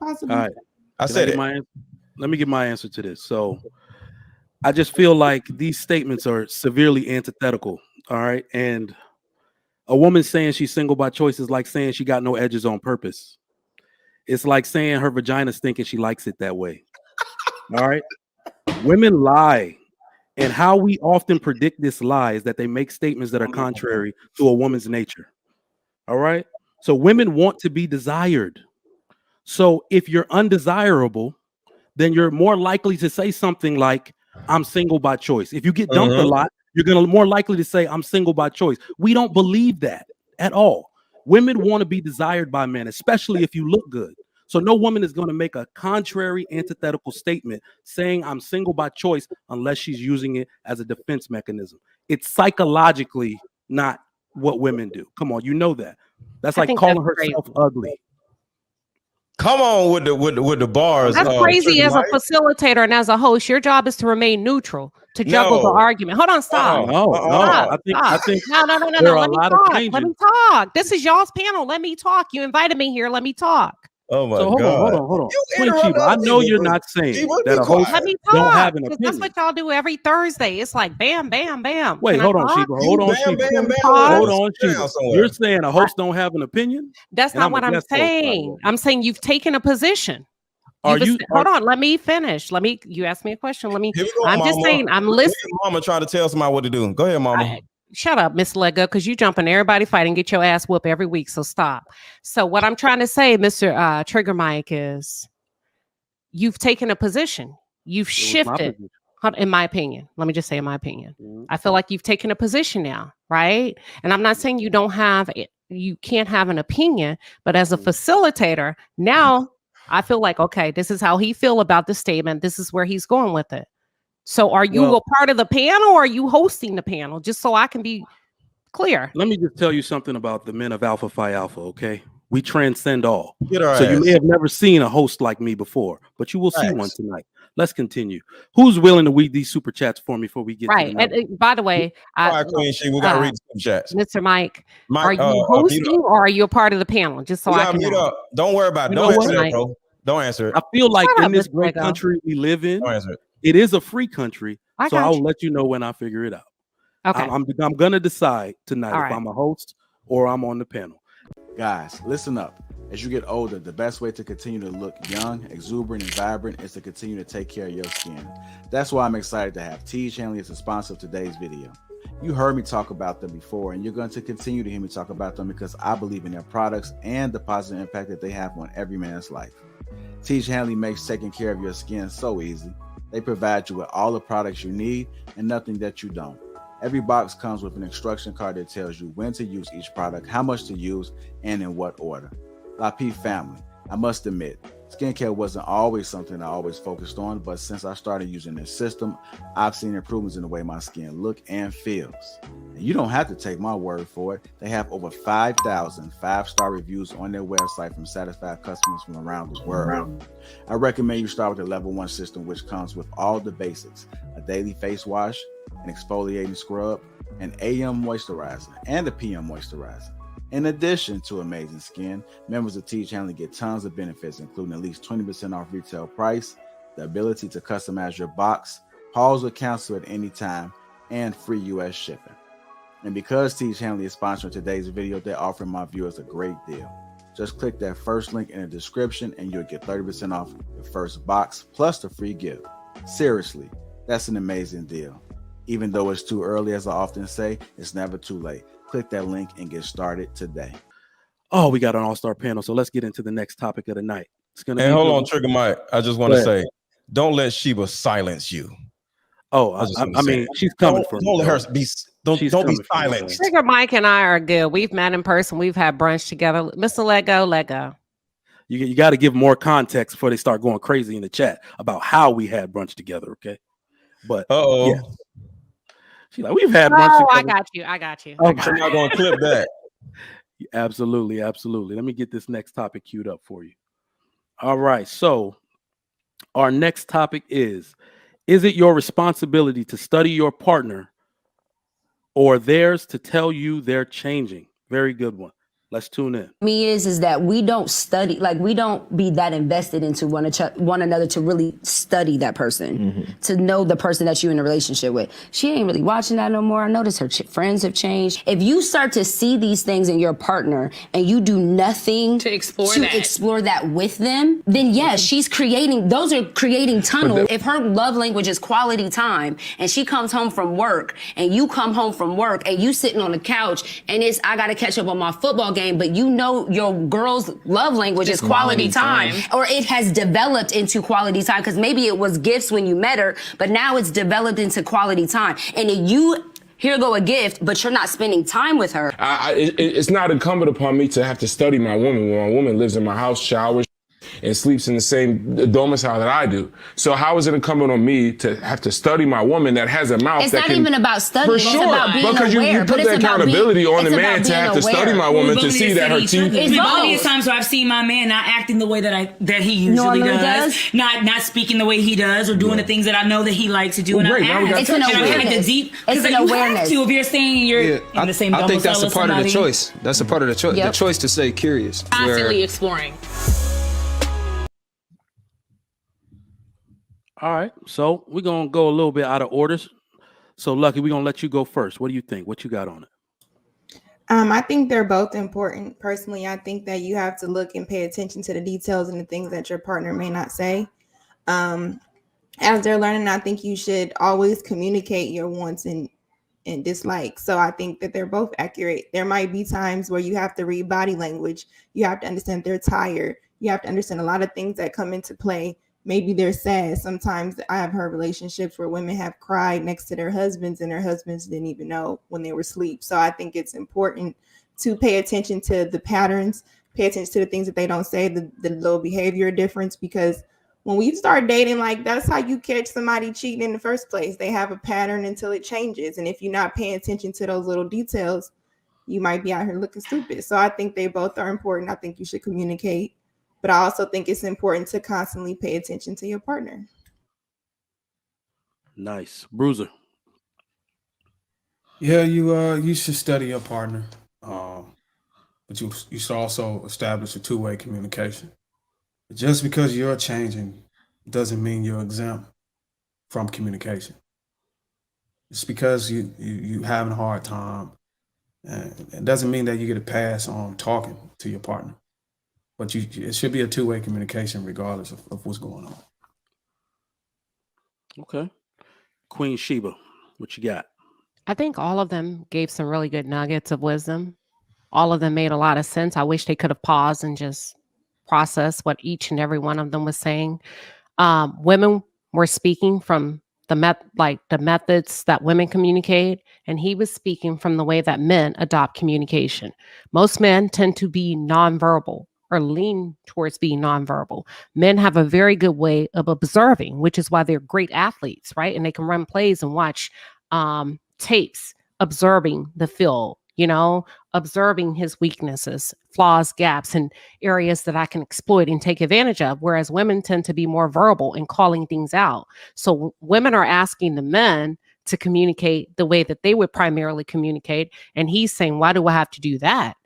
possibly? All right. I said it. Let me give my answer to this. So I just feel like these statements are severely antithetical. All right. And a woman saying she's single by choice is like saying she got no edges on purpose. It's like saying her vagina's thinking she likes it that way. All right. Women lie. And how we often predict this lie is that they make statements that are contrary to a woman's nature. All right. So women want to be desired. So if you're undesirable, then you're more likely to say something like, I'm single by choice. If you get dumped a lot, you're going to more likely to say, I'm single by choice. We don't believe that at all. Women want to be desired by men, especially if you look good. So no woman is going to make a contrary antithetical statement saying I'm single by choice unless she's using it as a defense mechanism. It's psychologically not what women do. Come on, you know that. That's like calling herself ugly. Come on with the bars. That's crazy. As a facilitator and as a host, your job is to remain neutral, to juggle the argument. Hold on, stop. I think no. Let me talk. Let me talk. This is y'all's panel. Let me talk. You invited me here. Let me talk. Oh my God. Hold on. Shiba, I know you're not saying that a host don't have an opinion. That's what y'all do every Thursday. It's like bam, bam, bam. Wait, hold on, Shiba. Hold on, Shiba. You're saying a host don't have an opinion? That's not what I'm saying. I'm saying you've taken a position. Hold on, let me finish. You asked me a question. I'm just saying, I'm listening. Mama trying to tell somebody what to do. Go ahead, Mama. Shut up, Miss Lego, because you jump in everybody fight and get your ass whooped every week. So stop. So what I'm trying to say, Mr. Trigger Mike, is you've taken a position. You've shifted. In my opinion, let me just say, in my opinion, I feel like you've taken a position now, right? And I'm not saying you can't have an opinion, but as a facilitator, now I feel like, okay, this is how he feel about the statement. This is where he's going with it. So are you a part of the panel or are you hosting the panel? Just so I can be clear. Let me just tell you something about the men of Alpha Phi Alpha, okay? We transcend all. So you may have never seen a host like me before, but you will see one tonight. Let's continue. Who's willing to read these super chats for me before we get to the and by the way, we got to read super chats. Mr. Mike, are you hosting or are you a part of the panel? Just so I can know. Don't worry about it. Don't answer it, bro. Don't answer it. I feel like in this great country we live in, don't answer it. It is a free country, so I'll let you know when I figure it out. Okay. I'm going to decide tonight if I'm a host or I'm on the panel. Guys, listen up. As you get older, the best way to continue to look young, exuberant, and vibrant is to continue to take care of your skin. That's why I'm excited to have Teej Hanley as the sponsor of today's video. You heard me talk about them before, and you're going to continue to hear me talk about them because I believe in their products and the positive impact that they have on every man's life. Teej Hanley makes taking care of your skin so easy. They provide you with all the products you need and nothing that you don't. Every box comes with an instruction card that tells you when to use each product, how much to use, and in what order. Lapeef family, I must admit, skincare wasn't always something I always focused on, but since I started using this system, I've seen improvements in the way my skin looks and feels. And you don't have to take my word for it. They have over 5,000 5-star reviews on their website from satisfied customers from around the world. I recommend you start with the level 1 system, which comes with all the basics: a daily face wash, an exfoliating scrub, an AM moisturizer, and a PM moisturizer. In addition to amazing skin, members of Teej Hanley get tons of benefits, including at least 20% off retail price, the ability to customize your box, pause or cancel at any time, and free US shipping. And because Teej Hanley is sponsoring today's video, they're offering my viewers a great deal. Just click that first link in the description and you'll get 30% off your first box plus the free gift. Seriously, that's an amazing deal. Even though it's too early, as I often say, it's never too late. Click that link and get started today. Oh, we got an all-star panel, so let's get into the next topic of the night. It's gonna. And hold on, Trigger Mike. I just want to say, don't let Shiba silence you. Oh, I mean, she's coming for me. Don't let her be. Don't be silent. Trigger Mike and I are good. We've met in person. We've had brunch together. Mr. Lego. You got to give more context before they start going crazy in the chat about how we had brunch together. Okay, but yeah. She's like, we've had brunch together. I got you. Okay. I'm not going to clip that. Absolutely. Let me get this next topic queued up for you. All right. So our next topic is it your responsibility to study your partner or theirs to tell you they're changing? Very good one. Let's tune in. Me is that we don't study, like we don't be that invested into one another to really study that person, to know the person that you're in a relationship with. She ain't really watching that no more. I notice her friends have changed. If you start to see these things in your partner and you do nothing to explore that with them, then yes, she's creating, those are creating tunnels. If her love language is quality time and she comes home from work and you come home from work and you sitting on the couch and it's, I got to catch up on my football game, but you know your girl's love language is quality time, or it has developed into quality time because maybe it was gifts when you met her, but now it's developed into quality time. And if you, here go a gift, but you're not spending time with her. It's not incumbent upon me to have to study my woman when my woman lives in my house, showers, and sleeps in the same domicile that I do. So how is it incumbent on me to have to study my woman that has a mouth? It's not even about studying. For It's sure, about being because aware. you put the accountability on the man to have to study my woman to see that her teeth. There's plenty of times where I've seen my man not acting the way that he usually does, not speaking the way he does, or doing the things that I know that he likes to do. Well, and I it's an awareness. It's an awareness. If you're saying you're in the same, I think that's a part of the choice. That's a part of the choice. The choice to stay curious. Constantly exploring. All right, so we're gonna go a little bit out of orders. So Lucky, we're gonna let you go first. What do you think? What you got on it? I think they're both important. Personally, I think that you have to look and pay attention to the details and the things that your partner may not say. As they're learning, I think you should always communicate your wants and dislikes. So I think that they're both accurate. There might be times where you have to read body language. You have to understand they're tired. You have to understand a lot of things that come into play. Maybe they're sad. Sometimes I have heard relationships where women have cried next to their husbands and their husbands didn't even know when they were asleep. So I think it's important to pay attention to the patterns, pay attention to the things that they don't say, the little behavior difference, because when we start dating, like that's how you catch somebody cheating in the first place. They have a pattern until it changes. And if you're not paying attention to those little details, you might be out here looking stupid. So I think they both are important. I think you should communicate. But I also think it's important to constantly pay attention to your partner. Nice. Bruiser. Yeah, you should study your partner. But you should also establish a two-way communication. Just because you're changing doesn't mean you're exempt from communication. It's because you having a hard time. And it doesn't mean that you get a pass on talking to your partner. But it should be a two-way communication regardless of what's going on. Okay. Queen Shiba, what you got? I think all of them gave some really good nuggets of wisdom. All of them made a lot of sense. I wish they could have paused and just processed what each and every one of them was saying. Women were speaking from the methods that women communicate, and he was speaking from the way that men adopt communication. Most men tend to be nonverbal, or lean towards being nonverbal. Men have a very good way of observing, which is why they're great athletes, right? And they can run plays and watch tapes, observing the field, observing his weaknesses, flaws, gaps, and areas that I can exploit and take advantage of. Whereas women tend to be more verbal and calling things out. So women are asking the men to communicate the way that they would primarily communicate. And he's saying, why do I have to do that?